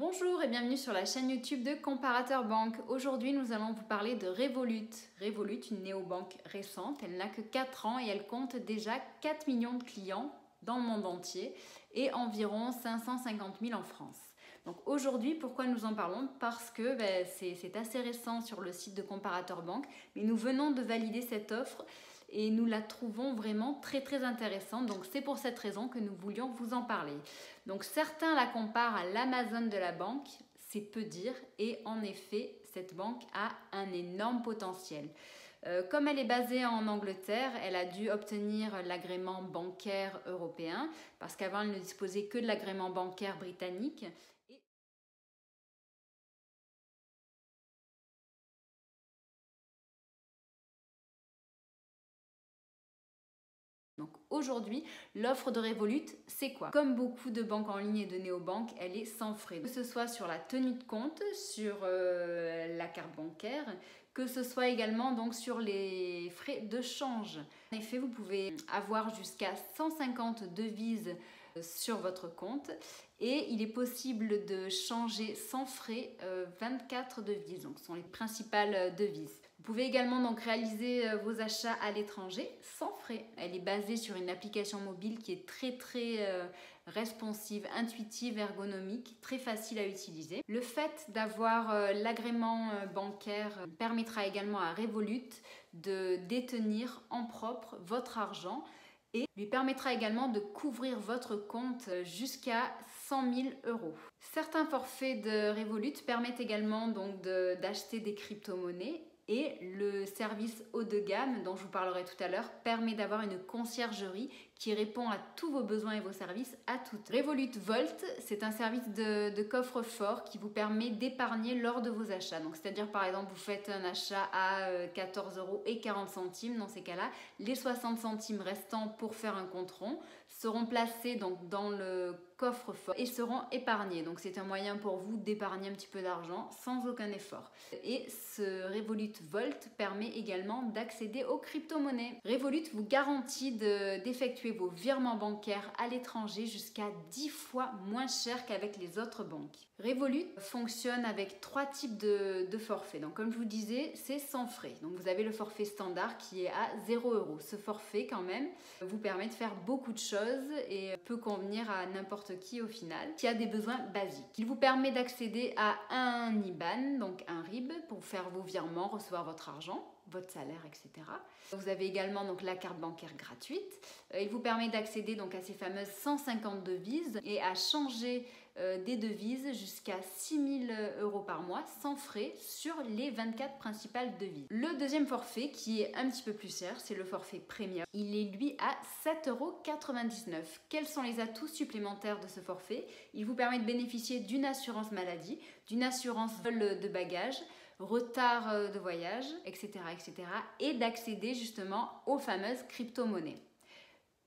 Bonjour et bienvenue sur la chaîne YouTube de Comparateur Banque. Aujourd'hui, nous allons vous parler de Revolut. Revolut, une néobanque récente, elle n'a que 4 ans et elle compte déjà 4 millions de clients dans le monde entier et environ 550 000 en France. Donc aujourd'hui, pourquoi nous en parlons? Parce que c'est assez récent sur le site de Comparateur Banque, mais nous venons de valider cette offre et nous la trouvons vraiment très intéressante. Donc c'est pour cette raison que nous voulions vous en parler. Donc certains la comparent à l'Amazon de la banque, c'est peu dire, et en effet, cette banque a un énorme potentiel. Comme elle est basée en Angleterre, elle a dû obtenir l'agrément bancaire européen, parce qu'avant elle ne disposait que de l'agrément bancaire britannique. Donc aujourd'hui, l'offre de Revolut, c'est quoi? Comme beaucoup de banques en ligne et de néobanques, elle est sans frais. Que ce soit sur la tenue de compte, sur la carte bancaire, que ce soit également donc sur les frais de change. En effet, vous pouvez avoir jusqu'à 150 devises sur votre compte et il est possible de changer sans frais 24 devises. Donc ce sont les principales devises. Vous pouvez également donc réaliser vos achats à l'étranger sans frais. Elle est basée sur une application mobile qui est très responsive, intuitive, ergonomique, très facile à utiliser. Le fait d'avoir l'agrément bancaire permettra également à Revolut de détenir en propre votre argent et lui permettra également de couvrir votre compte jusqu'à 100 000 euros. Certains forfaits de Revolut permettent également donc d'acheter des crypto-monnaies. Et le service haut de gamme dont je vous parlerai tout à l'heure permet d'avoir une conciergerie qui répond à tous vos besoins et vos services à toutes. Revolut Volt, c'est un service de coffre-fort qui vous permet d'épargner lors de vos achats. Donc c'est-à-dire par exemple vous faites un achat à 14,40 €. Dans ces cas-là, les 60 centimes restants pour faire un compte rond seront placés donc dans le coffre-fort et seront épargnés. Donc c'est un moyen pour vous d'épargner un petit peu d'argent sans aucun effort. Et ce Revolut Volt permet également d'accéder aux crypto-monnaies. Revolut vous garantit d'effectuer vos virements bancaires à l'étranger jusqu'à 10 fois moins cher qu'avec les autres banques. Revolut fonctionne avec 3 types de forfaits. Donc comme je vous disais, c'est sans frais. Donc vous avez le forfait standard qui est à 0 €. Ce forfait quand même vous permet de faire beaucoup de choses et peut convenir à n'importe qui au final, qui a des besoins basiques. Il vous permet d'accéder à un IBAN, donc un RIB, pour faire vos virements, recevoir votre argent, votre salaire, etc. Vous avez également donc la carte bancaire gratuite. Il vous permet d'accéder donc à ces fameuses 150 devises et à changer des devises jusqu'à 6 000 € par mois sans frais sur les 24 principales devises. Le deuxième forfait qui est un petit peu plus cher, c'est le forfait premium. Il est lui à 7,99 €. Quels sont les atouts supplémentaires de ce forfait? Il vous permet de bénéficier d'une assurance maladie, d'une assurance vol de bagages, retard de voyage, etc. et d'accéder justement aux fameuses crypto-monnaies.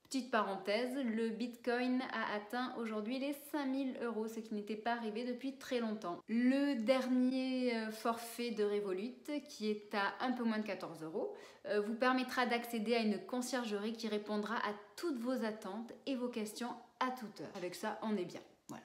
Petite parenthèse, le Bitcoin a atteint aujourd'hui les 5 000 €, ce qui n'était pas arrivé depuis très longtemps. Le dernier forfait de Revolut, qui est à un peu moins de 14 €, vous permettra d'accéder à une conciergerie qui répondra à toutes vos attentes et vos questions à toute heure. Avec ça, on est bien. Voilà.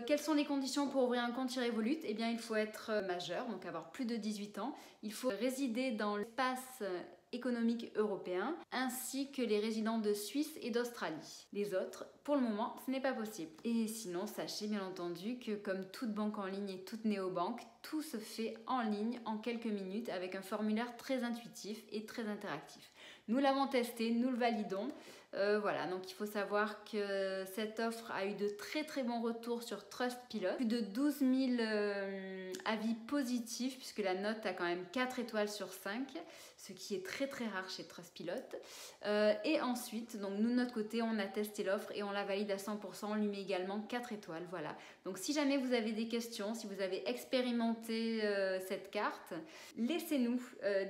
Quelles sont les conditions pour ouvrir un compte chez Revolut? Eh bien, il faut être majeur, donc avoir plus de 18 ans. Il faut résider dans l'espace économique européen, ainsi que les résidents de Suisse et d'Australie. Les autres, pour le moment, ce n'est pas possible. Et sinon, sachez bien entendu que comme toute banque en ligne et toute néobanque, tout se fait en ligne en quelques minutes avec un formulaire très intuitif et très interactif. Nous l'avons testé, nous le validons. Voilà, donc il faut savoir que cette offre a eu de très bons retours sur Trustpilot. Plus de 12 000 avis positifs puisque la note a quand même 4 étoiles sur 5, ce qui est très rare chez Trustpilot. Et ensuite, donc nous de notre côté, on a testé l'offre et on la valide à 100%, on lui met également 4 étoiles. Voilà. Donc si jamais vous avez des questions, si vous avez expérimenté cette carte, laissez-nous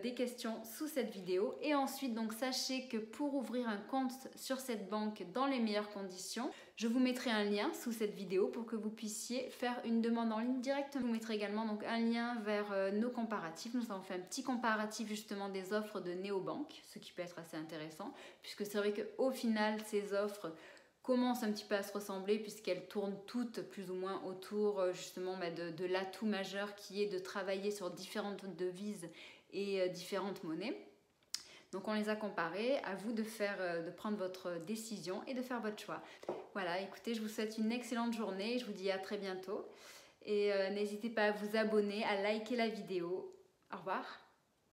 des questions sous cette vidéo. Et ensuite, donc sachez que pour ouvrir un compte compte sur cette banque dans les meilleures conditions. Je vous mettrai un lien sous cette vidéo pour que vous puissiez faire une demande en ligne directement. Je vous mettrai également donc un lien vers nos comparatifs. Nous avons fait un petit comparatif justement des offres de néobanques, ce qui peut être assez intéressant, puisque c'est vrai qu'au final, ces offres commencent un petit peu à se ressembler puisqu'elles tournent toutes plus ou moins autour justement de l'atout majeur qui est de travailler sur différentes devises et différentes monnaies. Donc on les a comparées, à vous de prendre votre décision et de faire votre choix. Voilà, écoutez, je vous souhaite une excellente journée, je vous dis à très bientôt et n'hésitez pas à vous abonner, à liker la vidéo. Au revoir.